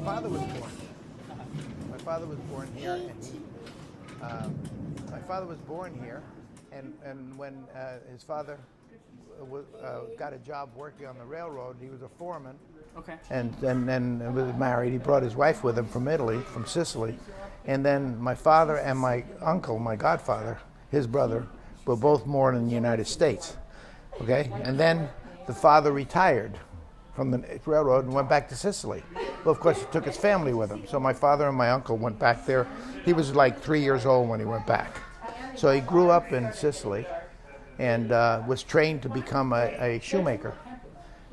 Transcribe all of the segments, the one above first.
father was born. My father was born here, and my father was born here, and when his father got a job working on the railroad, he was a foreman. Okay. And was married. He brought his wife with him from Italy, from Sicily, and then my father and my uncle, my godfather, his brother, were both born in the United States. Okay, and then the father retired from the railroad and went back to Sicily. Well, of course, he took his family with him. So my father and my uncle went back there. He was like 3 years old when he went back. So he grew up in Sicily and was trained to become a shoemaker,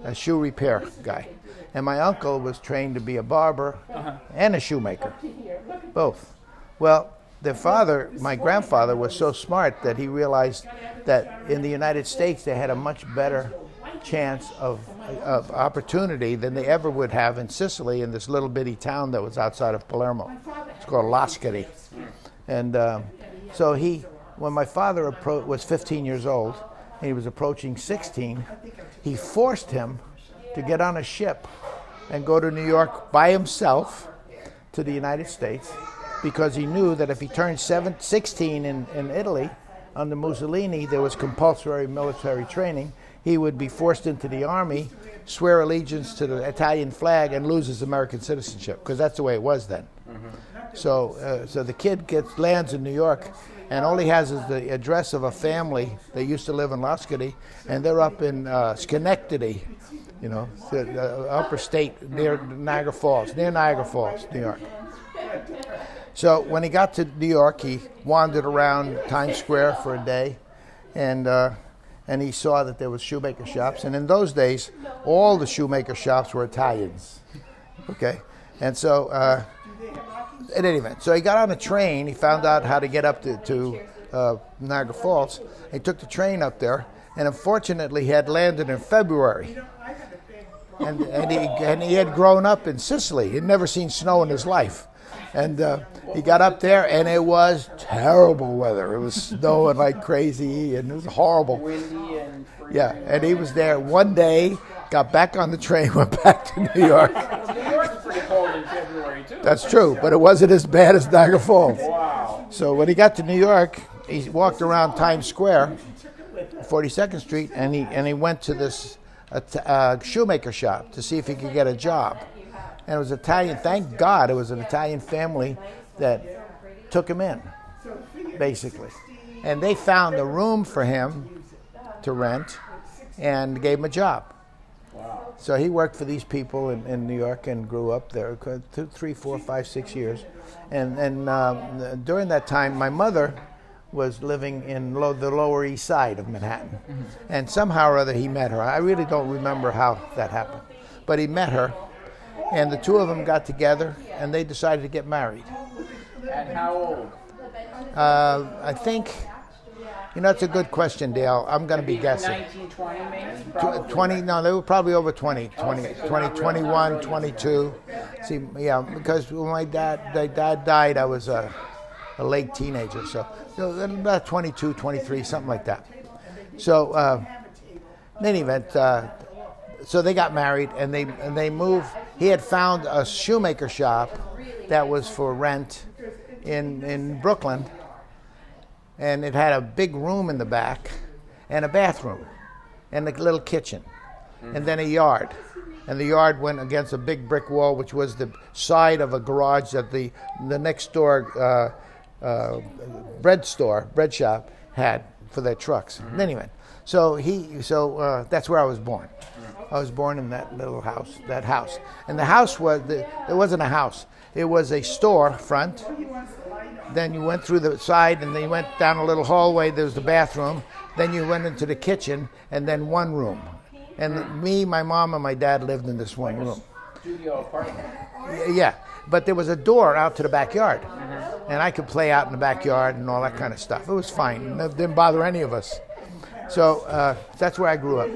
a shoe repair guy. And my uncle was trained to be a barber and a shoemaker, both. Well, their father, my grandfather, was so smart that he realized that in the United States they had a much better chance of opportunity than they ever would have in Sicily, in this little bitty town that was outside of Palermo. It's called Lascari. And so when my father was 15 years old, and he was approaching 16, he forced him to get on a ship and go to New York by himself to the United States, because he knew that if he turned 16 in Italy under Mussolini, there was compulsory military training. He would be forced into the army, swear allegiance to the Italian flag, and lose his American citizenship, because that's the way it was then. So the kid lands in New York, and all he has is the address of a family that used to live in Lascari, and they're up in Schenectady, the upper state near Niagara Falls, New York. So when he got to New York, he wandered around Times Square for a day, and he saw that there was shoemaker shops. And in those days, all the shoemaker shops were Italians. Okay, and so at any event, so he got on a train. He found out how to get up to Niagara Falls. He took the train up there, and unfortunately, he had landed in February. And he had grown up in Sicily. He'd never seen snow in his life. And he got up there, and it was terrible weather. It was snowing like crazy, and it was horrible. Windy and freezing. Yeah, and he was there one day, got back on the train, went back to New York. New York is pretty cold in February, too. That's true, but it wasn't as bad as Niagara Falls. Wow. So when he got to New York, he walked around Times Square, 42nd Street, and he went to this shoemaker shop to see if he could get a job. And it was Italian. Thank God it was an Italian family that took him in, basically. And they found a room for him to rent and gave him a job. Wow. So he worked for these people in New York and grew up there 2, 3, 4, 5, 6 years. And during that time, my mother was living in the Lower East Side of Manhattan. Mm-hmm. And somehow or other he met her. I really don't remember how that happened. But he met her. And the two of them got together, and they decided to get married. At how old? I think, it's a good question, Dale. I'm going to be guessing. 1920 maybe? Probably. 20, no, they were probably over 20, 21, 22. See, yeah, because when my dad died, I was a late teenager, so about 22, 23, something like that. So, in any event, so they got married, and they moved. He had found a shoemaker shop that was for rent in Brooklyn, and it had a big room in the back, and a bathroom, and a little kitchen, and then a yard. And the yard went against a big brick wall, which was the side of a garage that the next door bread shop had for their trucks. Mm-hmm. Anyway, so that's where I was born. I was born in that little house, And the house it wasn't a house. It was a store front. Then you went through the side, and then you went down a little hallway. There was the bathroom. Then you went into the kitchen, and then one room. And me, my mom, and my dad lived in this one room. Studio apartment. Yeah, but there was a door out to the backyard. And I could play out in the backyard and all that kind of stuff. It was fine. It didn't bother any of us. So that's where I grew up.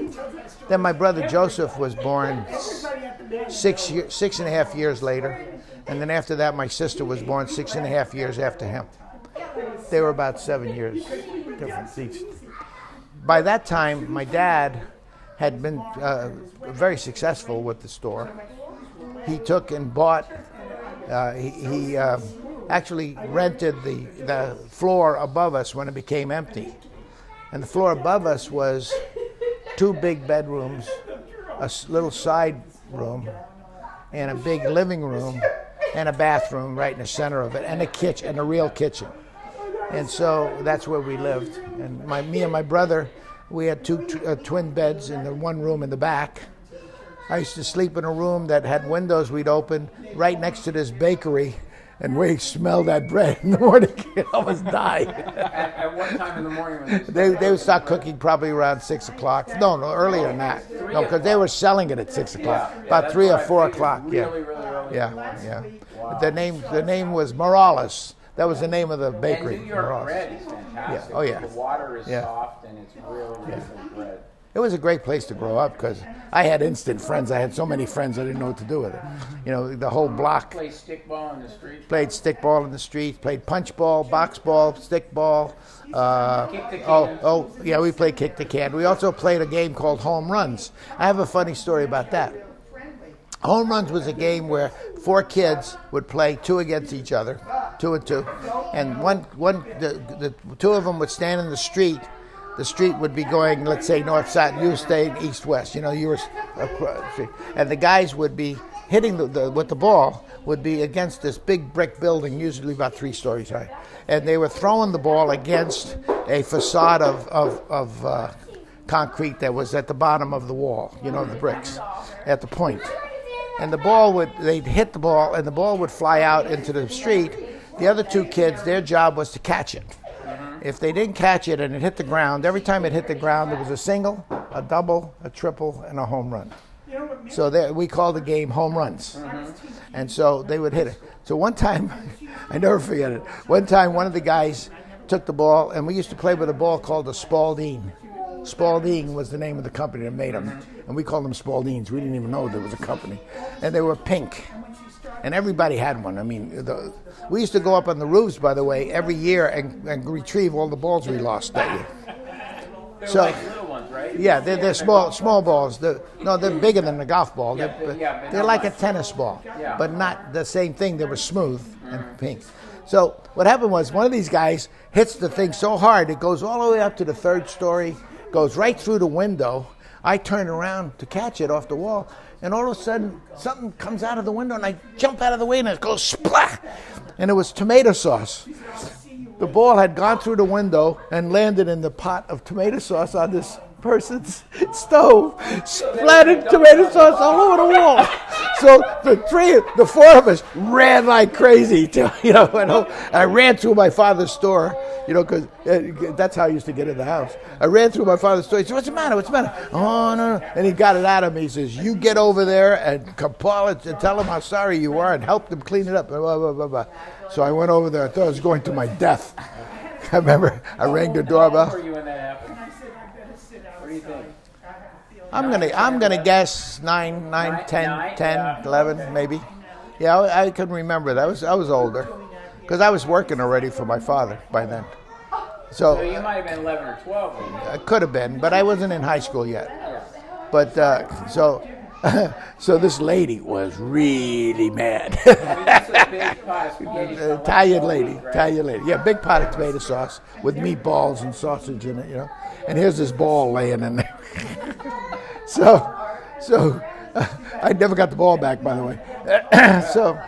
Then my brother Joseph was born 6.5 years later. And then after that, my sister was born 6.5 years after him. They were about 7 years difference each. By that time, my dad had been very successful with the store. he took and bought. He actually rented the floor above us when it became empty, and the floor above us was 2 big bedrooms, a little side room, and a big living room, and a bathroom right in the center of it, and a kitchen, and a real kitchen. And so that's where we lived. And me and my brother, we had 2 twin beds in the one room in the back. I used to sleep in a room that had windows we'd open right next to this bakery, and we smelled that bread in the morning. You'd almost die. At what time in the morning was They would start cooking probably around 6 o'clock. No, earlier than that. No, because they were selling it at 6 o'clock. About 3 or 4 o'clock. Really, really early in the morning. Yeah. Wow. The name was Morales. That was the name of the bakery. And New York Morales. bread is fantastic. Yeah. Oh, yeah. The water is Yeah. soft and it's really, really good bread. It was a great place to grow up because I had instant friends. I had so many friends I didn't know what to do with it. You know, the whole block. Play stickball in the street. Played stickball in the streets, played punch ball, box ball, stickball. Kick the can. Yeah, we played kick the can. We also played a game called home runs. I have a funny story about that. Home runs was a game where 4 kids would play 2 against each other, 2 and 2, and the 2 of them would stand in the street. The street would be going, let's say, north side. You stayed east west. You know, you were across the street, and the guys would be hitting with the ball would be against this big brick building, usually about 3 stories high, and they were throwing the ball against a facade of concrete that was at the bottom of the wall. You know, the bricks at the point. And they'd hit the ball, and the ball would fly out into the street. The other 2 kids, their job was to catch it. If they didn't catch it and it hit the ground, every time it hit the ground, there was a single, a double, a triple, and a home run. So we called the game home runs. And so they would hit it. So one time, I never forget it, one time one of the guys took the ball, and we used to play with a ball called a Spalding. Spalding was the name of the company that made them. And we called them Spaldings. We didn't even know there was a company. And they were pink. And everybody had one. I mean, we used to go up on the roofs, by the way, every year and retrieve all the balls we lost that year. They're like little ones, right? Yeah, they're small balls. They're bigger than a golf ball. but They're not like a much. tennis ball, Yeah. but not the same thing. They were smooth and pink. So what happened was one of these guys hits the thing so hard it goes all the way up to the 3rd story, goes right through the window. I turn around to catch it off the wall, and all of a sudden something comes out of the window, and I jump out of the way, and it goes splat, and it was tomato sauce. The ball had gone through the window and landed in the pot of tomato sauce on this person's stove, splattered tomato sauce all over the wall. So the 4 of us ran like crazy. I ran through my father's store, because that's how I used to get in the house. I ran through my father's store. He said, "What's the matter? What's the matter?" "Oh, no." And he got it out of me. He says, "You get over there and tell him how sorry you are and help them clean it up." Blah, blah, blah, blah. So I went over there. I thought I was going to my death. I remember I rang the doorbell. How old were you when that happened? What do you think? I'm gonna guess 9, 10, 11 maybe. Yeah, I can remember that. I was older because I was working already for my father by then. So you might have been 11 or 12. I could have been, but I wasn't in high school yet. Yeah. But so this lady was really mad. This is a big pot of spaghetti. Italian lady, Right? Italian lady. Yeah, big pot of tomato sauce with meatballs and sausage in it, And here's this ball laying in there. So I never got the ball back, by the way. So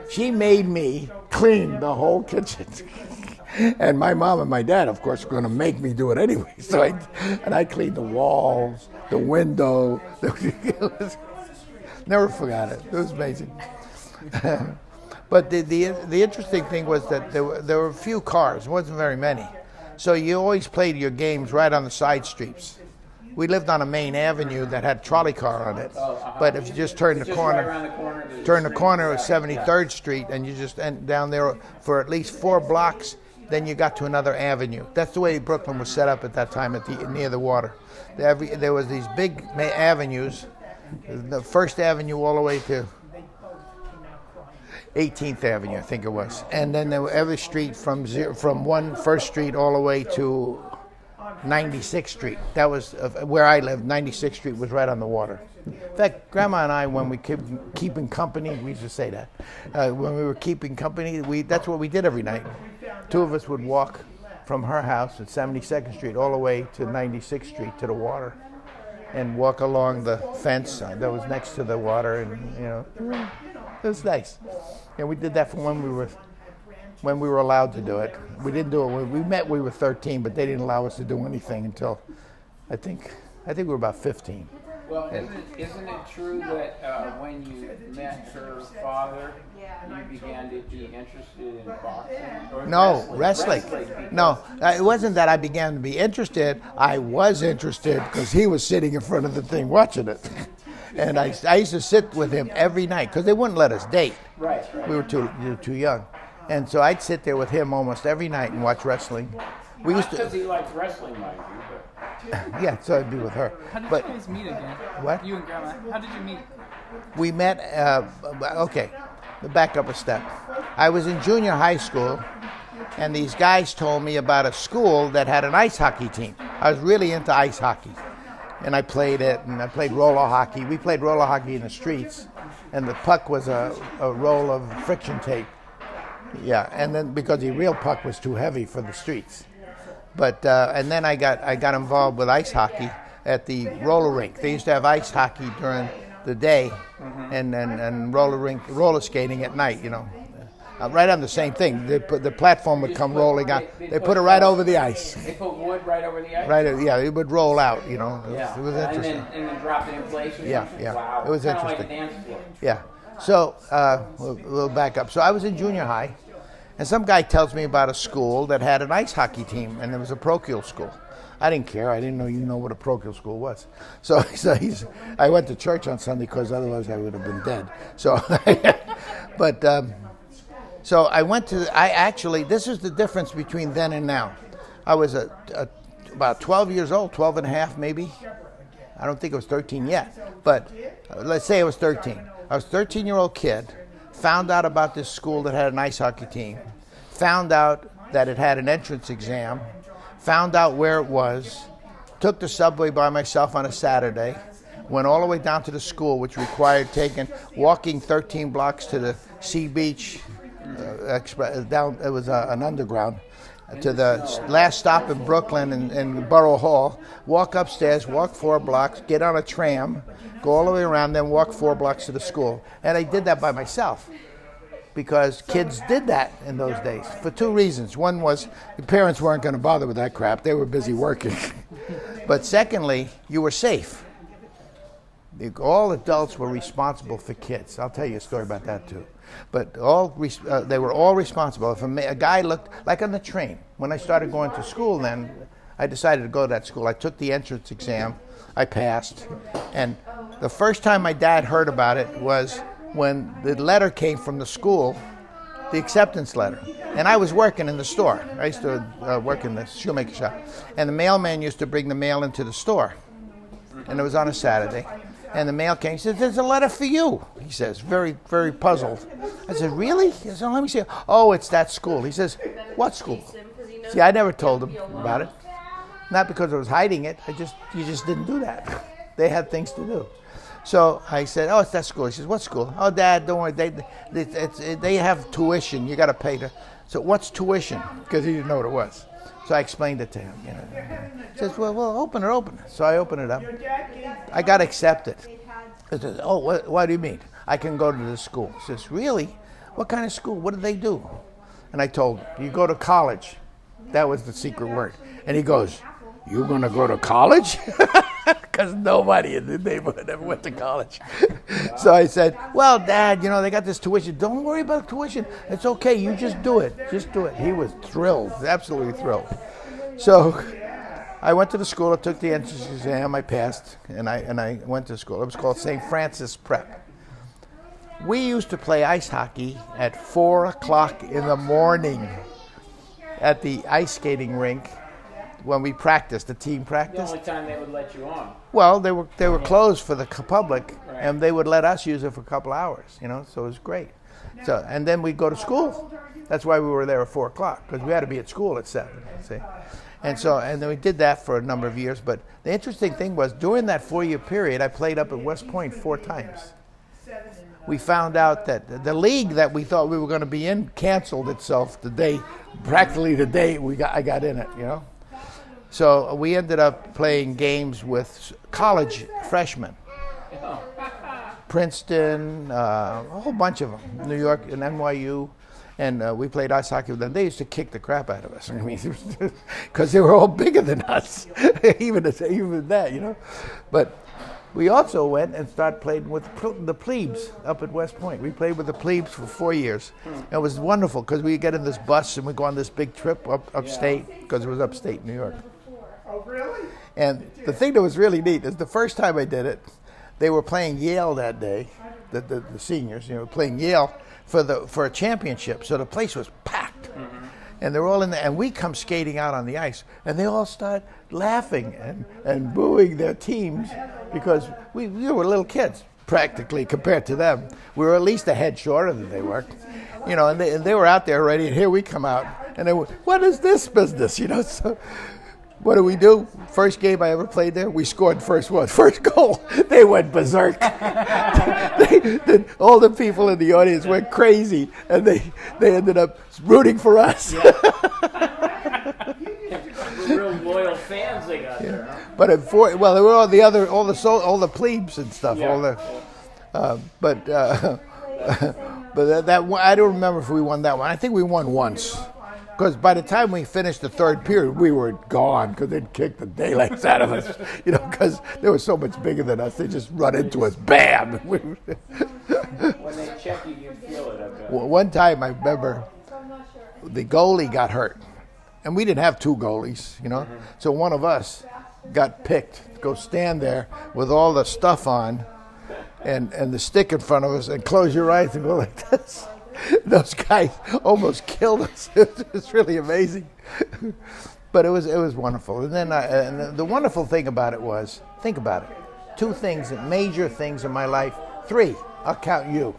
she made me clean the whole kitchen. And my mom and my dad, of course, were going to make me do it anyway. So I cleaned the walls, the window. Never forgot it. It was amazing. But the interesting thing was that there were a few cars. It wasn't very many. So you always played your games right on the side streets. We lived on a main avenue that had trolley car on it. But if you just turn the Just corner, right around the corner. to the turn the street. corner of 73rd Street, and you just end down there for at least 4 blocks, then you got to another avenue. That's the way Brooklyn was set up at that time, near the water. There was these big avenues, the First Avenue all the way to 18th Avenue, I think it was, and then there were every street from First Street all the way to 96th Street. That was where I lived. 96th Street was right on the water. In fact, Grandma and I, when we kept keeping company, we used to say that. When we were keeping company, that's what we did every night. Two of us would walk from her house at 72nd Street all the way to 96th Street to the water, and walk along the fence that was next to the water, and it was nice. And we did that from when we were allowed to do it. We didn't do it when we met. We were 13, but they didn't allow us to do anything until I think we were about 15. Well, isn't it true that when you met her father, you began to be interested in boxing? Or No, wrestling. No, it wasn't that I began to be interested. I was interested because he was sitting in front of the thing watching it. And I used to sit with him every night because they wouldn't let us date. Right. We were too young. And so I'd sit there with him almost every night and watch wrestling. We used Because to, he likes wrestling like you, but yeah, so I'd be with her. How did But you guys meet again? What? You and Grandma. How did you meet? we met, okay, back up a step. I was in junior high school, and these guys told me about a school that had an ice hockey team. I was really into ice hockey, and I played it, and I played roller hockey. We played roller hockey in the streets, and the puck was a roll of friction tape. Yeah, and then because the real puck was too heavy for the streets. But and then I got involved with ice hockey at the roller rink. They used to have ice hockey during the day, and roller skating at night. Right on the same thing. The platform would come rolling out. They put it right over the ice. they put wood right over the ice. Right, yeah, it would roll out. It was And interesting. then drop it in place. Or Yeah, something? yeah. Wow. It was Kinda interesting. Like a dance floor. Yeah. So we'll back up. So I was in junior high, and some guy tells me about a school that had an ice hockey team, and it was a parochial school. I didn't care. I didn't know what a parochial school was. So I went to church on Sunday because otherwise I would have been dead. So, so I went to. This is the difference between then and now. I was about 12 years old, 12 and a half maybe. I don't think I was 13 yet, but let's say I was 13. I was a 13-year-old kid, found out about this school that had an ice hockey team, found out that it had an entrance exam, found out where it was, took the subway by myself on a Saturday, went all the way down to the school, which required walking 13 blocks to the Sea Beach, down, it was an underground, to the last stop in Brooklyn in Borough Hall, walk upstairs, walk 4 blocks, get on a tram, go all the way around, then walk 4 blocks to the school. And I did that by myself because kids did that in those days for 2 reasons. One was the parents weren't going to bother with that crap. They were busy working. But secondly, you were safe. All adults were responsible for kids. I'll tell you a story about that too. But they were all responsible. If a guy looked, like on the train, when I started going to school then, I decided to go to that school. I took the entrance exam. I passed. And the first time my dad heard about it was when the letter came from the school, the acceptance letter. And I was working in the store. I used to work in the shoemaker shop. And the mailman used to bring the mail into the store. And it was on a Saturday. And the mail came. He says, "There's a letter for you," he says, very, very puzzled. I said, "Really?" He said, "Let me see." "Oh, it's that school." He says, "What school?" See, I never told him about it. Not because I was hiding it. You just didn't do that. They had things to do. So I said, "Oh, it's that school." He says, "What school?" "Oh, Dad, don't worry. They have tuition. You got to pay to." So what's tuition? Because he didn't know what it was. So I explained it to him. He says, well, open it. So I opened it up. I got accepted. I said, "Oh, what do you mean? I can go to this school." He says, "Really? What kind of school? What do they do?" And I told him, "You go to college." That was the secret word. And he goes, "You going to go to college?" Because nobody in the neighborhood ever went to college. So I said, "Well, Dad, they got this tuition. Don't worry about tuition. It's okay. You just do it. Just do it." He was thrilled, absolutely thrilled. So I went to the school. I took the entrance exam. I passed, and I went to school. It was called St. Francis Prep. We used to play ice hockey at 4 o'clock in the morning at the ice skating rink when we practiced, the team The practiced. only time they would let you on. Well, they were closed for the public, and they would let us use it for a couple hours, so it was great. So, and then we'd go to school. That's why we were there at 4 o'clock, because we had to be at school at 7, see. And then we did that for a number of years. But the interesting thing was, during that 4-year period, I played up at West Point 4 times. We found out that the league that we thought we were going to be in canceled itself practically the day I got in it, you know. So we ended up playing games with college freshmen. Princeton, a whole bunch of them, New York and NYU. And we played ice hockey with them. They used to kick the crap out of us. I mean, because they were all bigger than us, even that, you know. But we also went and started playing with the plebes up at West Point. We played with the plebes for 4 years. It was wonderful because we get in this bus and we go on this big trip upstate, because it was upstate New York. Oh, really? And the thing that was really neat is the first time I did it, they were playing Yale that day, the seniors, you know, playing Yale for a championship. So the place was packed. And they're all in there, and we come skating out on the ice, and they all start laughing and booing their teams because we were little kids practically compared to them. We were at least a head shorter than they were, you know. And they were out there already, and here we come out, and they were, what is this business, you know? So what do we do? First game I ever played there, we scored first goal. They went berserk. All the people in the audience went crazy, and they ended up rooting for us. Yeah. Real loyal fans they got there. Huh? But they were all the plebes and stuff. Yeah. But that I don't remember if we won that one. I think we won once. Because by the time we finished the third period, we were gone because they'd kicked the daylights out of us, you know, because they were so much bigger than us. They just run into us, bam. When they check you, you feel it. I bet. One time I remember the goalie got hurt, and we didn't have 2 goalies, you know. So one of us got picked to go stand there with all the stuff on and the stick in front of us and close your eyes and go like this. Those guys almost killed us. It's really amazing, but it was wonderful. And then and the wonderful thing about it was, think about it, 2 things, major things in my life. 3, I'll count you.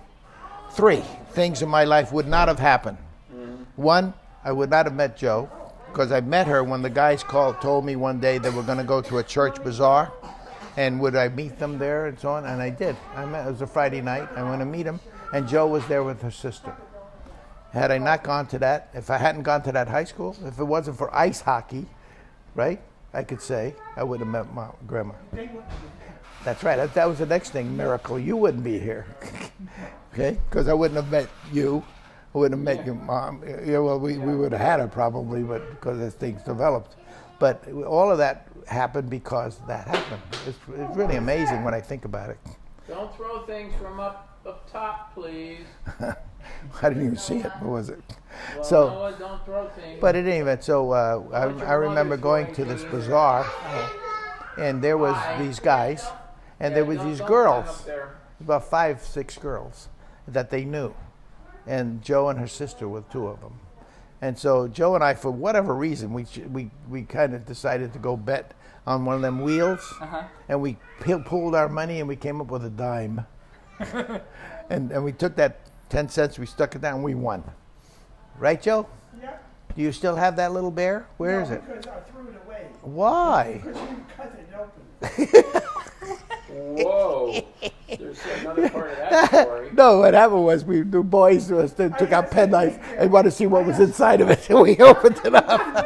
3 things in my life would not have happened. 1, I would not have met Jo, because I met her when the guys told me one day they were going to go to a church bazaar, and would I meet them there and so on, and I did. It was a Friday night. I went to meet them. And Jo was there with her sister. Had I not gone to that, if I hadn't gone to that high school, if it wasn't for ice hockey, right, I could say I would have met my grandma. That's right. That was the next thing, miracle. You wouldn't be here, okay? Because I wouldn't have met you. I wouldn't have met your mom. Yeah, well, we would have had her probably, but because as things developed. But all of that happened because that happened. It's really amazing when I think about it. Don't throw things from up top, please. I didn't even see it. What was it? Well, So, Noah, don't throw things. but in any event, so I remember going to this bazaar, and there was these guys, and there was these girls, about 5, 6 girls that they knew, and Jo and her sister were 2 of them. And so Jo and I, for whatever reason, we kind of decided to go bet on one of them wheels, and we pooled our money, and we came up with a dime. and we took that 10 cents, we stuck it down, and we won. Right, Jo? Yeah. Do you still have that little bear? Where is it? Because I threw it away. Why? Because you cut it open. Whoa. There's another part of that story. No, what happened was the boys took out penknife and wanted to see what was inside of it, and we opened it up. How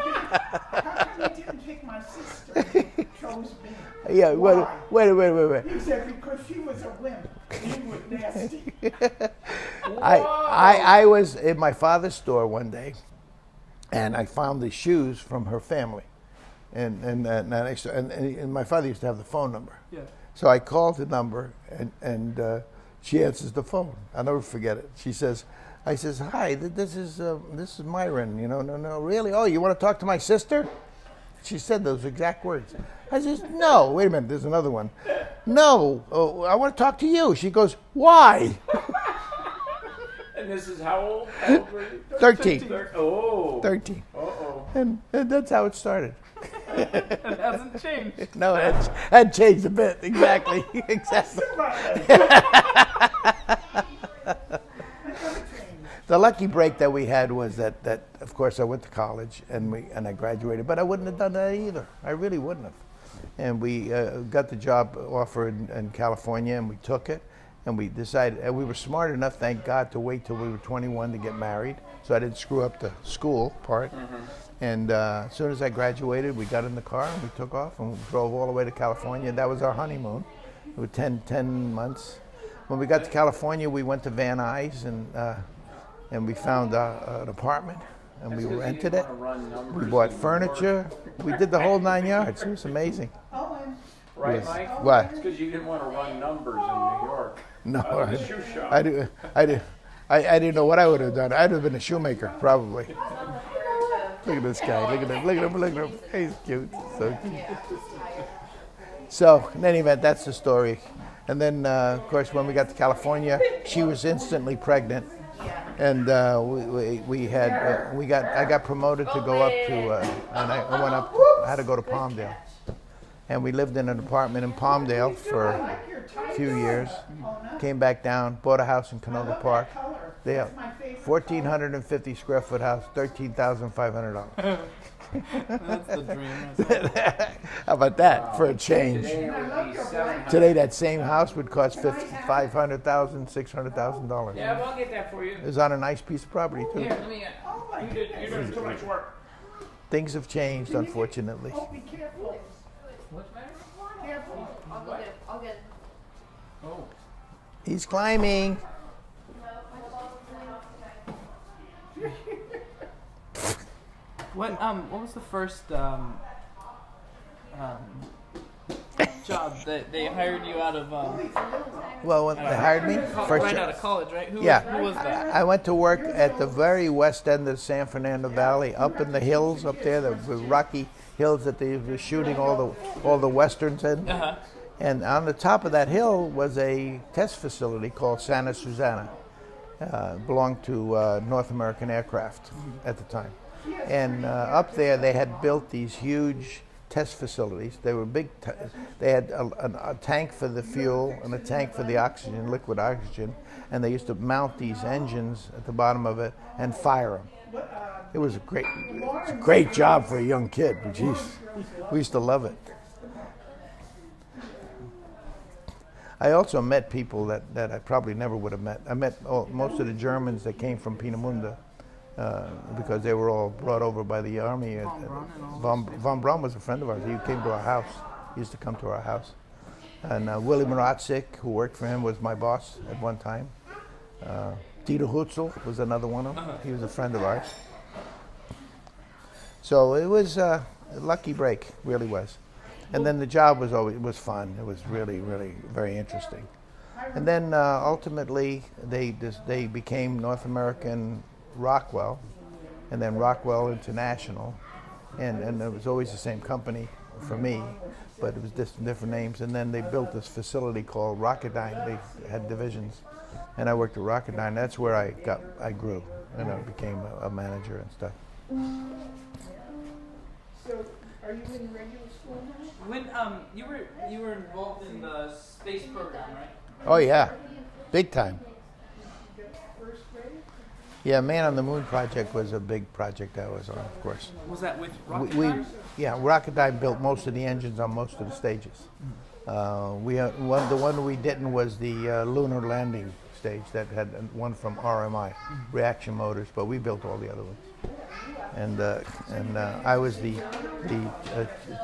come you didn't pick my sister? You chose me. Yeah, wait. He said because she was a wimp. You were nasty. I was in my father's store one day, and I found the shoes from her family, and my father used to have the phone number. Yeah. So I called the number, and she answers the phone. I'll never forget it. She says, "I says hi. This is Myron. You know, no, really? Oh, you want to talk to my sister?" She said those exact words. I says, "No, wait a minute. There's another one. No, I want to talk to you." She goes, "Why?" And this is how old? How old were you? 13. 13. Uh-oh. And that's how it started. It hasn't changed. No, it hadn't changed a bit. Exactly. Exactly. The lucky break that we had was that of course, I went to college and I graduated, but I wouldn't have done that either. I really wouldn't have. And we got the job offer in California, and we took it. And we decided, and we were smart enough, thank God, to wait till we were 21 to get married, so I didn't screw up the school part. And as soon as I graduated, we got in the car and we took off and we drove all the way to California. That was our honeymoon. It was 10 months. When we got to California, we went to Van Nuys and we found an apartment and we rented it. We bought furniture. We did the whole 9 yards. It was amazing. Right, Yes. Mike? What? It's because you didn't want to run numbers in New York. No, The shoe shop. I didn't know what I would have done. I'd have been a shoemaker, probably. Look at this guy. Look at him. Look at him. Look at him. He's cute. So cute. So, in any event, that's the story. And then, of course, when we got to California, she was instantly pregnant. And I got promoted to go up to, and I went up, I had to go to Palmdale. And we lived in an apartment in Palmdale for a few years. Came back down, bought a house in Canoga Park. They have 1,450 square foot house, $13,500. That's the dream. How about that for a change? Today it would be $700. Today that same house would cost $500,000, $600,000. Yeah, well, I'll get that for you. It was on a nice piece of property too. Here, let me. You're doing too much work. Things have changed, unfortunately. Oh, be careful. What's the matter? Careful. I'll get it. Oh. He's climbing. What was the first job that they hired you out of? Well, when they hired me, first Right job- out of college, right? Who Yeah. was that? I went to work at the very west end of the San Fernando Valley, up in the hills up there, the rocky hills that they were shooting all the westerns in. Uh-huh. And on the top of that hill was a test facility called Santa Susana. Belonged to North American Aircraft at the time. And up there they had built these huge test facilities. They were big. They had a tank for the fuel and a tank for the oxygen, liquid oxygen, and they used to mount these engines at the bottom of it and fire them. It was a great job for a young kid. Jeez, we used to love it. I also met people that I probably never would have met. I met most of the Germans that came from Peenemünde because they were all brought over by the army. Von Braun was a friend of ours. He came to our house. He used to come to our house. And Willy Maratzik, who worked for him, was my boss at one time. Dieter Hutzel was another one of them. He was a friend of ours. So it was a lucky break, really was. And then the job was fun. It was really, really very interesting. And then ultimately they became North American Rockwell, and then Rockwell International, and it was always the same company for me, but it was just different names. And then they built this facility called Rocketdyne. They had divisions, and I worked at Rocketdyne. That's where I grew, and I became a manager and stuff. So, are you in regular school now? When you were involved in the space program, right? Oh yeah, big time. First grade? Yeah, Man on the Moon project was a big project I was on, of course. Was that with We Rocketdyne? Rocketdyne built most of the engines on most of the stages. The one we didn't was the lunar landing stage that had one from RMI, Reaction Motors, but we built all the other ones. And I was the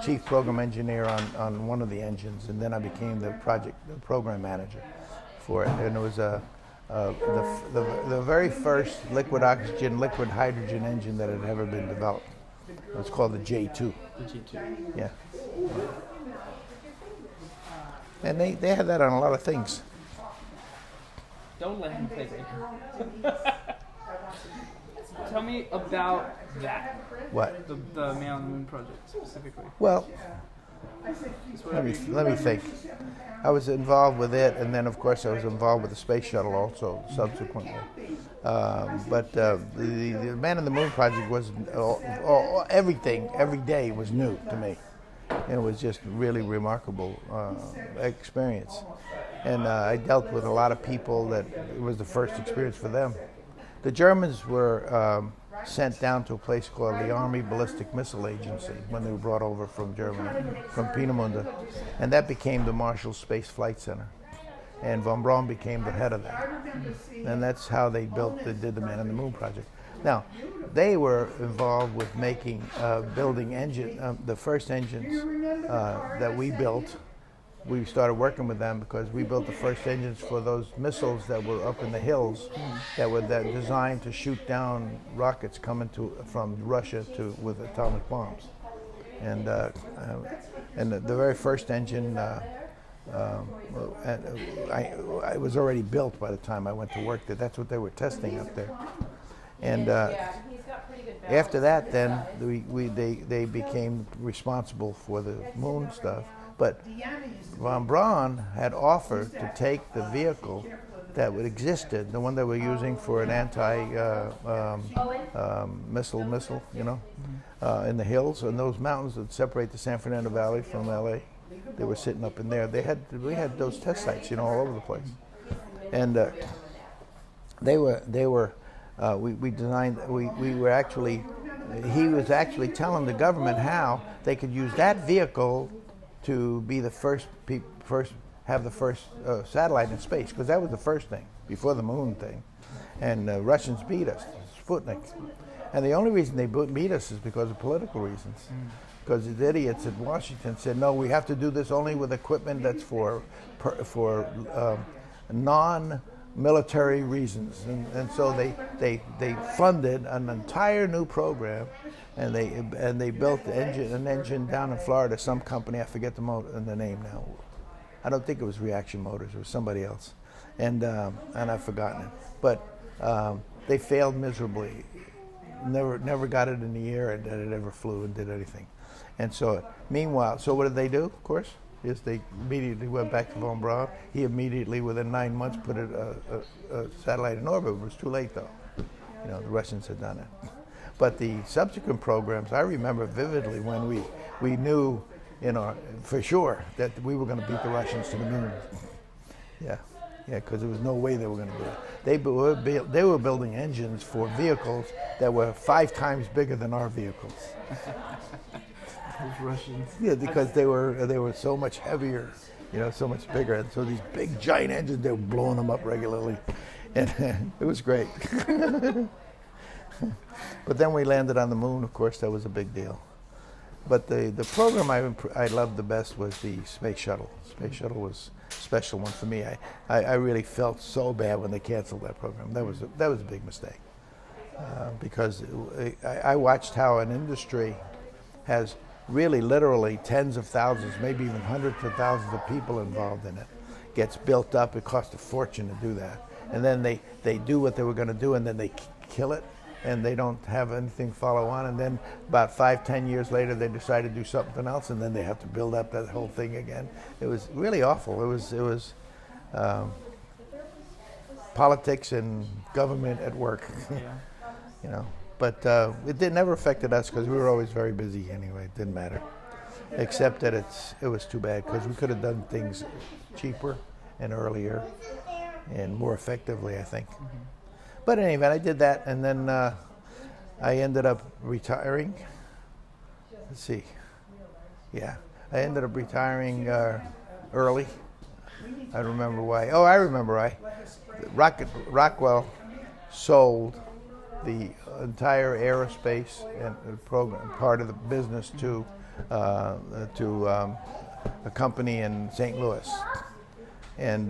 chief program engineer on one of the engines, and then I became the program manager for it. And it was the very first liquid oxygen, liquid hydrogen engine that had ever been developed. It was called the J2. The G2. Yeah. And they had that on a lot of things. Don't let him take it. Tell me about that. What? The Man on the Moon project specifically. Well, let me think. I was involved with it, and then of course I was involved with the space shuttle also subsequently. But the Man on the Moon project was everything. Every day was new to me. And it was just really remarkable experience. And I dealt with a lot of people that it was the first experience for them. The Germans were sent down to a place called the Army Ballistic Missile Agency when they were brought over from Germany, from Peenemünde. And that became the Marshall Space Flight Center. And von Braun became the head of that. And that's how they did the Man on the Moon project. Now, they were involved with making, building the first engines that we built. We started working with them because we built the first engines for those missiles that were up in the hills that were designed to shoot down rockets coming from Russia with atomic bombs. And the very first engine I was already built by the time I went to work there. That's what they were testing up there. And after that, then they became responsible for the moon stuff. But von Braun had offered to take the vehicle that existed, the one that we're using for an anti-missile, you know, in the hills and those mountains that separate the San Fernando Valley from LA. They were sitting up in there. We had those test sites, you know, all over the place. And he was actually telling the government how they could use that vehicle to be the first satellite in space, because that was the first thing before the moon thing. And the Russians beat us, Sputnik. And the only reason they beat us is because of political reasons. Because the idiots at Washington said, no, we have to do this only with equipment that's for non-military reasons. And so they funded an entire new program, and they built an engine down in Florida, some company, I forget the name now. I don't think it was Reaction Motors, it was somebody else. And I've forgotten it. But they failed miserably. Never got it in the air, and it ever flew and did anything. And so, meanwhile, what did they do, of course? Is they immediately went back to von Braun. He immediately, within 9 months, put a satellite in orbit. It was too late, though. You know, the Russians had done it. But the subsequent programs, I remember vividly when we knew, you know, for sure that we were going to beat the Russians to the moon. Yeah, because there was no way they were going to do it. They were building engines for vehicles that were 5 times bigger than our vehicles. Those Russians. Yeah, because they were so much heavier, you know, so much bigger. And so these big giant engines, they were blowing them up regularly. And it was great. But then we landed on the moon, of course, that was a big deal. But the program I loved the best was the space shuttle. Space shuttle was a special one for me. I really felt so bad when they canceled that program. That was a big mistake. Because I watched how an industry has really literally tens of thousands, maybe even hundreds of thousands of people involved in it. Gets built up, it costs a fortune to do that. And then they do what they were going to do, and then they kill it, and they don't have anything follow on. And then about 5-10 years later, they decide to do something else, and then they have to build up that whole thing again. It was really awful. It was politics and government at work. Yeah. You know. But it never affected us because we were always very busy anyway. It didn't matter, except that it was too bad because we could have done things cheaper and earlier and more effectively, I think. Mm-hmm. But in any event, I did that, and then I ended up retiring. Let's see. Yeah, I ended up retiring early. I remember why. Oh, I remember why. Rockwell sold the entire aerospace and program part of the business to a company in St. Louis, and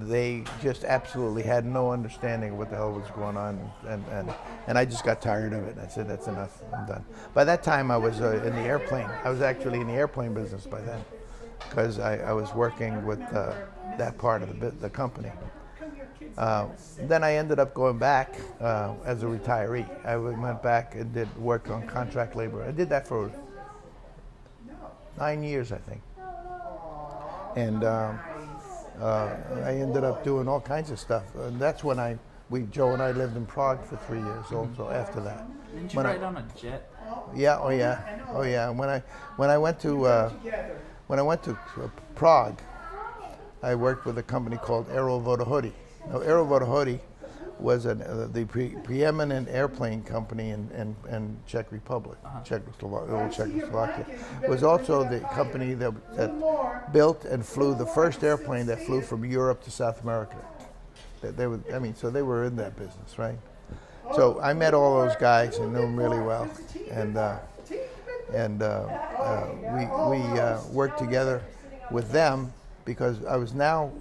they just absolutely had no understanding of what the hell was going on, and I just got tired of it. I said, that's enough, I'm done. By that time, I was in the airplane. I was actually in the airplane business by then, because I was working with that part of the company. Then I ended up going back as a retiree. I went back and did work on contract labor. I did that for 9 years, I think. And I ended up doing all kinds of stuff. And that's when Joe and I lived in Prague for 3 years also after that. Didn't you ride on a jet? Yeah, oh yeah. When I went to Prague, I worked with a company called Aero Vodahody. Now, Aero Vodahody the preeminent airplane company in Czech Republic, old Czechoslovakia. Was also the company that built and flew the first airplane that flew from Europe to South America. So they were in that business, right? So I met all those guys and knew them really well, and we worked together with them because I was now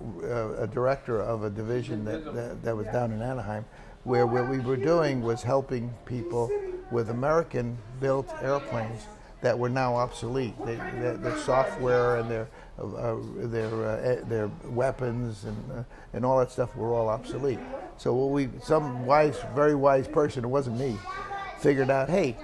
a director of a division that was down in Anaheim, where what we were doing was helping people with American-built airplanes that were now obsolete. Their software and their weapons and all that stuff were all obsolete. So some very wise person, it wasn't me, figured out, hey,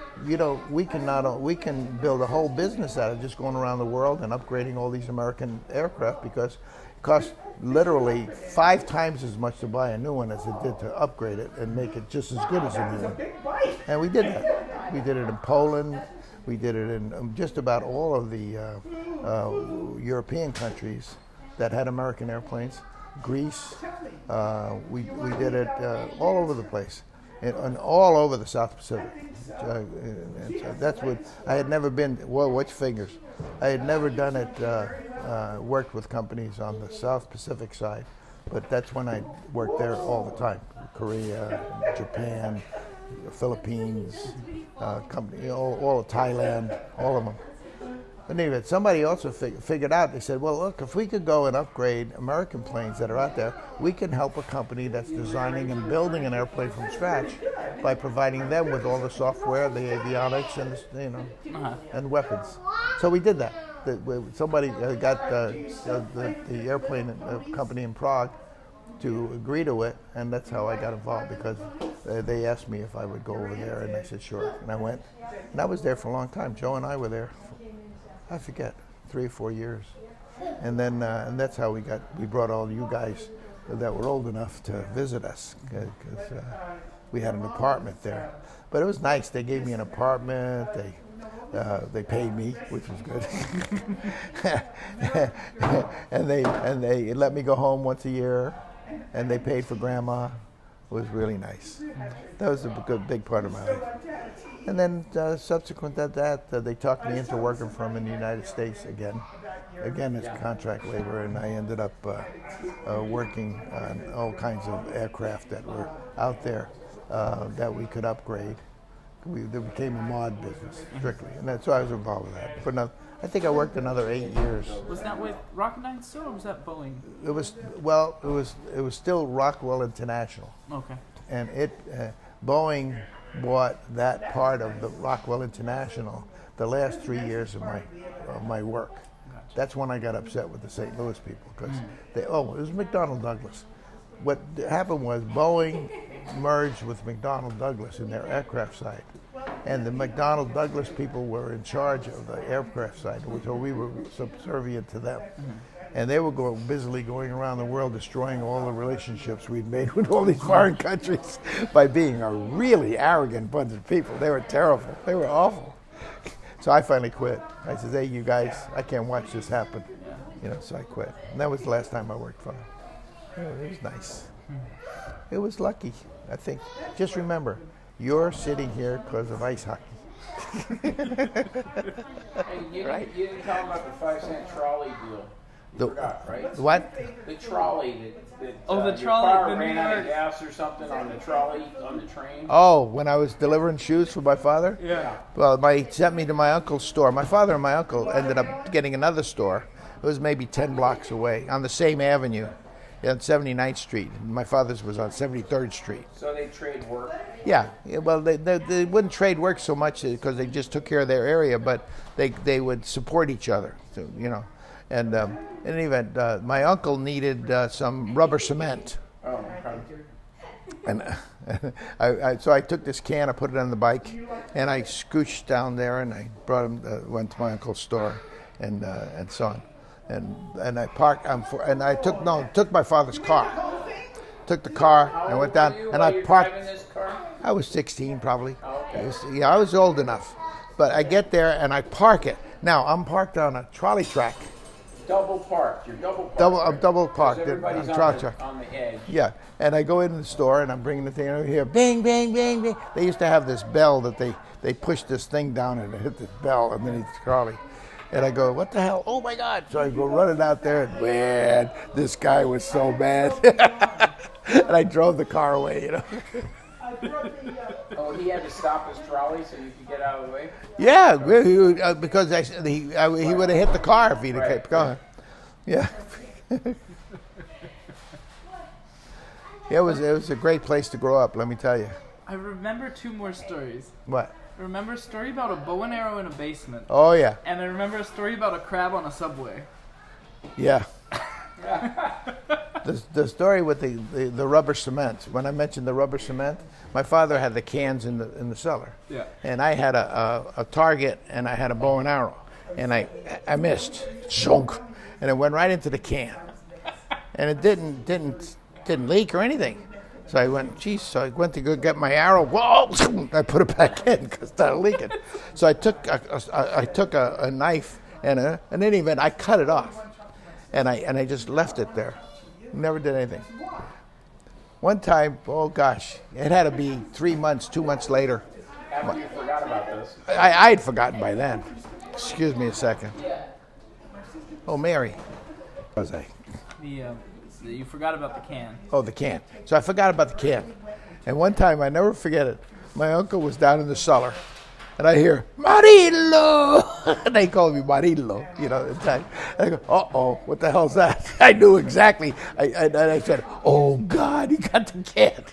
we can build a whole business out of just going around the world and upgrading all these American aircraft, because it costs literally 5 times as much to buy a new one as it did to upgrade it and make it just as good as a new one. And we did that. We did it in Poland. We did it in just about all of the European countries that had American airplanes. Greece. We did it all over the place. And all over the South Pacific. And so that's what I had never been. Well, which fingers? I had never done it. Worked with companies on the South Pacific side, but that's when I worked there all the time. Korea, Japan, the Philippines, company, all of Thailand, all of them. But anyway, somebody also figured out, they said, well, look, if we could go and upgrade American planes that are out there, we can help a company that's designing and building an airplane from scratch by providing them with all the software, the avionics, and and weapons. So we did that. Somebody got the airplane company in Prague to agree to it, and that's how I got involved, because they asked me if I would go over there, and I said sure, and I went. And I was there for a long time. Joe and I were there. I forget, 3 or 4 years, and then and that's how we brought all you guys that were old enough to visit us, because we had an apartment there. But it was nice. They gave me an apartment. They paid me, which was good, and they let me go home once a year, and they paid for Grandma. It was really nice. That was a big part of my life. And then subsequent to that, they talked me into working for them in the United States again as contract labor, and I ended up working on all kinds of aircraft that were out there that we could upgrade. It became a mod business, strictly, and so I was involved with that. I think I worked another 8 years. Was that with Rocketdyne still, or was that Boeing? It was still Rockwell International. Okay. And Boeing bought that part of the Rockwell International the last 3 years of my work. Gotcha. That's when I got upset with the St. Louis people, because it was McDonnell Douglas. What happened was Boeing merged with McDonnell Douglas in their aircraft side, and the McDonnell Douglas people were in charge of the aircraft side, so we were subservient to them. And they were busily going around the world destroying all the relationships we'd made with all these foreign countries by being a really arrogant bunch of people. They were terrible. They were awful. So I finally quit. I said, hey, you guys, I can't watch this happen. So I quit. And that was the last time I worked for them. It was nice. It was lucky, I think. Just remember, you're sitting here because of ice hockey. Hey, you didn't talk about the 5-cent trolley deal. You forgot, right? What? The trolley that the your trolley, car the ran New out York. of gas or something on the trolley, on the train. Oh, when I was delivering shoes for my father? Yeah. Well, he sent me to my uncle's store. My father and my uncle ended up getting another store. It was maybe 10 blocks away on the same avenue on 79th Street. My father's was on 73rd Street. So they trade work. Yeah, well, they wouldn't trade work so much because they just took care of their area, but they would support each other, And in any event, my uncle needed some rubber cement. Oh, okay. And so I took this can, I put it on the bike, and I scooched down there, and I brought him, went to my uncle's store, and so on. And I parked, and I took my father's car. Took the car and went down, and I parked. Driving this car? I was 16 probably. Oh, okay. I was old enough. But I get there and I park it. Now I'm parked on a trolley track, double parked. You're double parked. I'm double parked. Everybody's Truck. on the edge. Yeah, and I go into the store and I'm bringing the thing over here. Bing, bing, bing, bing. They used to have this bell that they push this thing down and it hit this bell underneath Charlie. And I go, what the hell? Oh my God! So I go running out there, and man, this guy was so mad. And I drove the car away, you know. Oh, he had to stop his trolley so you could get out of the way? Yeah, because he would have hit the car if he'd have kept going. Yeah. Yeah, it was a great place to grow up, let me tell you. I remember 2 more stories. What? I remember a story about a bow and arrow in a basement. Oh, yeah. And I remember a story about a crab on a subway. Yeah. The story with the rubber cement. When I mentioned the rubber cement, my father had the cans in the cellar. Yeah. And I had a target and I had a bow and arrow. And I missed. Shunk. And it went right into the can. And it didn't leak or anything. So I went, geez, so I went to go get my arrow. Whoa! I put it back in because it started leaking. So I took a knife and in any event, I cut it off. And I just left it there. Never did anything. One time, oh gosh, it had to be 3 months, 2 months later. After you forgot about this. I had forgotten by then. Excuse me a second. Oh, Mary. Where was I? You forgot about the can. Oh, the can. So I forgot about the can. And one time, I never forget it, my uncle was down in the cellar. And I hear, Marillo! And they call me Marillo, you know. And I go, uh-oh, what the hell's that? I knew exactly. And I said, oh, God, he got the can.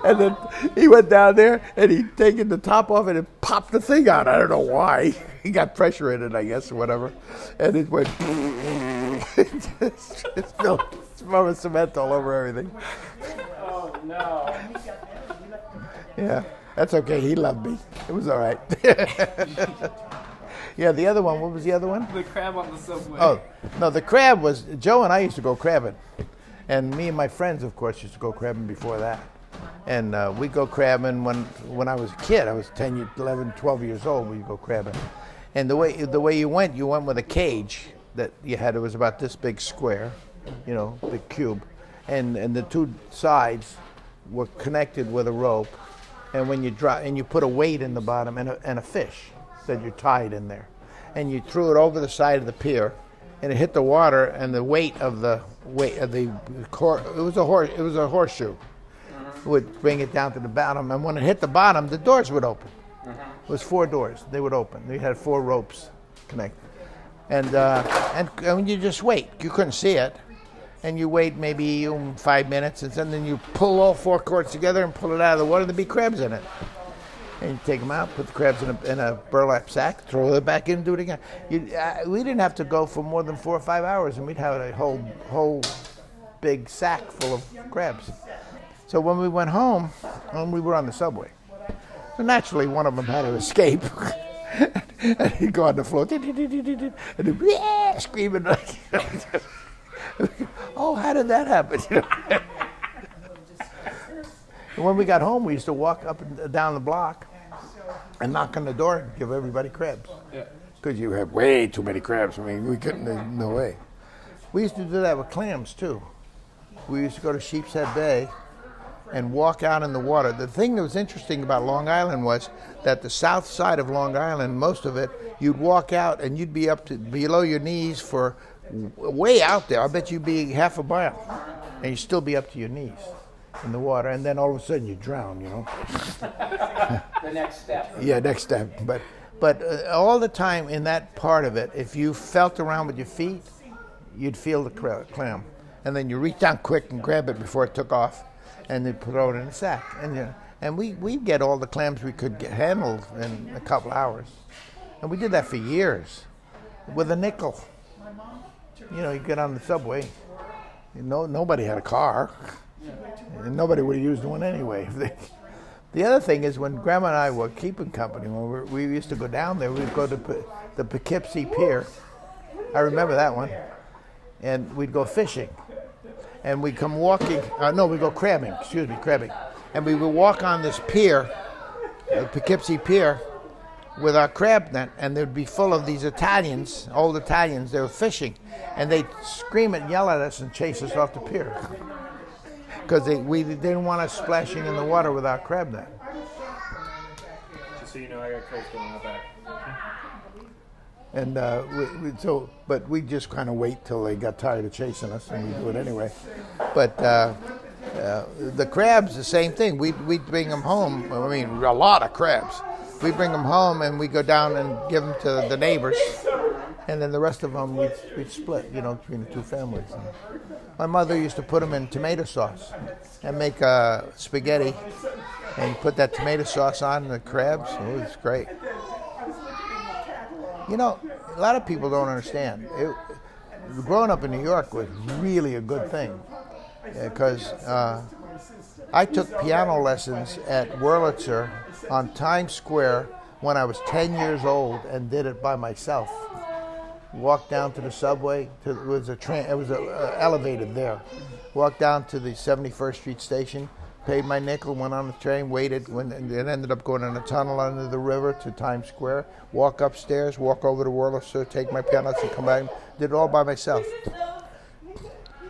And then he went down there, and he'd taken the top off it and popped the thing out. I don't know why. He got pressure in it, I guess, or whatever. And it went, it spilled cement all over everything. Oh, no. Yeah. That's okay. He loved me. It was all right. Yeah, the other one. What was the other one? The crab on the subway. Oh, no, the crab was, Joe and I used to go crabbing. And me and my friends, of course, used to go crabbing before that. And we'd go crabbing when I was a kid. I was 10, 11, 12 years old. We'd go crabbing. And the way you went with a cage that you had. It was about this big square, you know, big cube. And the 2 sides were connected with a rope. And when you drop, and you put a weight in the bottom and a fish that you tied in there, and you threw it over the side of the pier, and it hit the water, and the weight of the it was a horseshoe, would bring it down to the bottom, and when it hit the bottom, the doors would open. It was 4 doors; they would open. They had 4 ropes connected, and you just wait. You couldn't see it. And you wait maybe 5 minutes, and then you pull all 4 cords together and pull it out of the water. There'd be crabs in it. And you take them out, put the crabs in a burlap sack, throw it back in, do it again. We didn't have to go for more than 4 or 5 hours, and we'd have a whole big sack full of crabs. So when we went home, we were on the subway. So naturally, one of them had to escape. And he'd go on the floor, and he'd be screaming like. Oh, how did that happen? And when we got home, we used to walk up and down the block and knock on the door and give everybody crabs. Because you have way too many crabs. I mean, we couldn't, there's no way. We used to do that with clams, too. We used to go to Sheepshead Bay and walk out in the water. The thing that was interesting about Long Island was that the south side of Long Island, most of it, you'd walk out and you'd be up to below your knees for way out there. I bet you'd be half a mile, and you'd still be up to your knees in the water, and then all of a sudden you drown, you know. The next step. Yeah, next step. But all the time in that part of it, if you felt around with your feet, you'd feel the clam, and then you reach down quick and grab it before it took off, and then throw it in a sack. And we'd get all the clams we could handle in a couple hours, and we did that for years with a nickel. You know, you get on the subway. Nobody had a car, and nobody would have used one anyway. The other thing is when Grandma and I were keeping company, when we used to go down there, we'd go to the Poughkeepsie Pier. I remember that one. And we'd go fishing. And we'd come walking. We'd go crabbing. Crabbing. And we would walk on this pier, the Poughkeepsie Pier, with our crab net, and they'd be full of these Italians, old Italians. They were fishing, and they'd scream and yell at us and chase us off the pier because they didn't want us splashing in the water with our crab net. Just so you know, I got curls going out back. And but we just kind of wait till they got tired of chasing us, and we do it anyway. But the crabs, the same thing. We'd bring them home. I mean, a lot of crabs. We bring them home, and we go down and give them to the neighbors, and then the rest of them we'd split, between the two families. And my mother used to put them in tomato sauce and make spaghetti, and put that tomato sauce on the crabs. It was great. A lot of people don't understand. Growing up in New York was really a good thing because I took piano lessons at Wurlitzer on Times Square when I was 10 years old and did it by myself. Walked down to the subway. It was elevated there. Walked down to the 71st Street station. Paid my nickel, went on the train, waited, and ended up going in a tunnel under the river to Times Square, walk upstairs, walk over to Wurlitzer, take my piano and come back. Did it all by myself.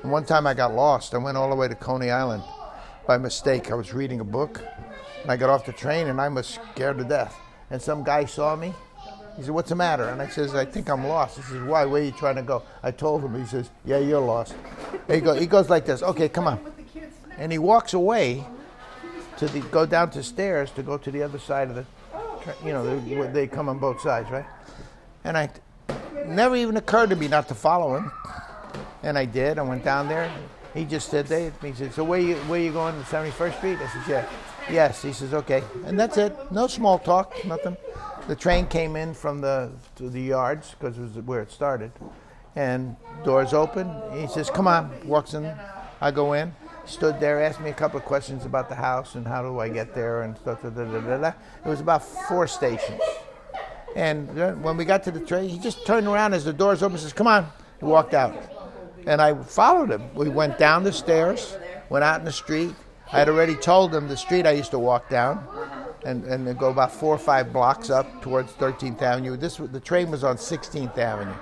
And one time I got lost. I went all the way to Coney Island by mistake. I was reading a book, and I got off the train, and I was scared to death. And some guy saw me. He said, "What's the matter?" And I says, "I think I'm lost." He says, "Why? Where are you trying to go?" I told him. He says, "Yeah, you're lost." He goes like this. "Okay, come on." And he walks away go down the stairs to go to the other side of the, they come on both sides, right? And I never even occurred to me not to follow him. And I did. I went down there. He just stood there. He said, "So where you going to 71st Street?" I said, "Yeah." "Yes." He says, "Okay." And that's it. No small talk, nothing. The train came in from to the yards because it was where it started. And doors open. He says, "Come on." Walks in. I go in. Stood there, asked me a couple of questions about the house and how do I get there and stuff. It was about 4 stations. And when we got to the train, he just turned around as the doors opened and says, "Come on." He walked out. And I followed him. We went down the stairs, went out in the street. I had already told him the street I used to walk down and go about 4 or 5 blocks up towards 13th Avenue. The train was on 16th Avenue.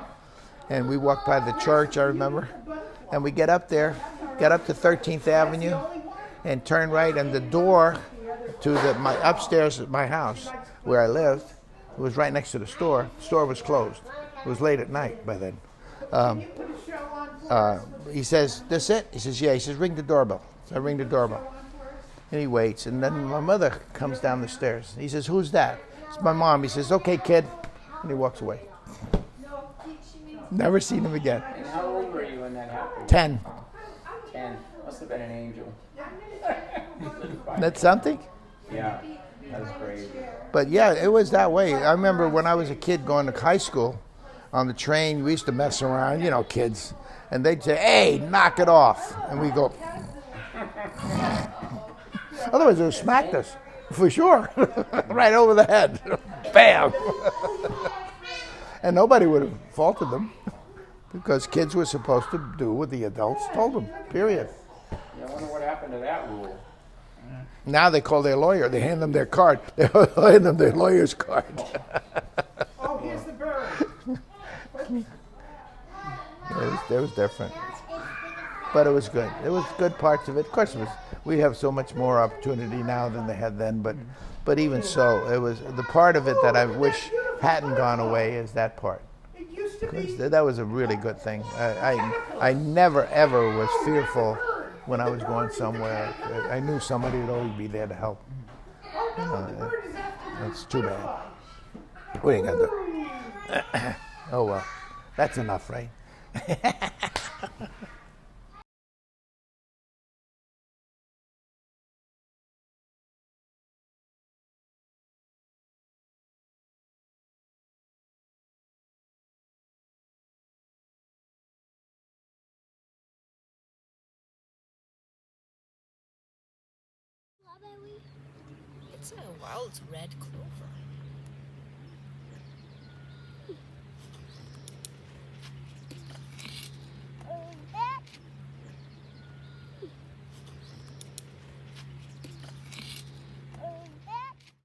And we walked by the church, I remember. And we get up there. Got up to 13th Avenue and turned right, and the door to my upstairs at my house where I lived, it was right next to the store. The store was closed. It was late at night by then. He says, "This it?" He says, "Yeah." He says, "Ring the doorbell." So I ring the doorbell. And he waits, and then my mother comes down the stairs. He says, "Who's that?" It's my mom. He says, "Okay, kid." And he walks away. Never seen him again. And how old were you when that happened? 10. 10. Must have been an angel. That's something? Yeah, that was great. But yeah, it was that way. I remember when I was a kid going to high school on the train, we used to mess around, kids. And they'd say, "Hey, knock it off." And we go. Otherwise, they would have smacked us, for sure. Right over the head. Bam. And nobody would have faulted them. Because kids were supposed to do what the adults told them, period. Yeah, I wonder what happened to that rule. Now they call their lawyer. They hand them their card. They hand them their lawyer's card. Oh, here's the bird. It was different. But it was good. It was good parts of it. Of course, we have so much more opportunity now than they had then. But even so, it was the part of it that I wish hadn't gone away is that part. Because that was a really good thing. I never, ever was fearful when I was going somewhere. I knew somebody would always be there to help. It's too bad. What are you going to do? Oh, well. That's enough, right? It's a wild red clover.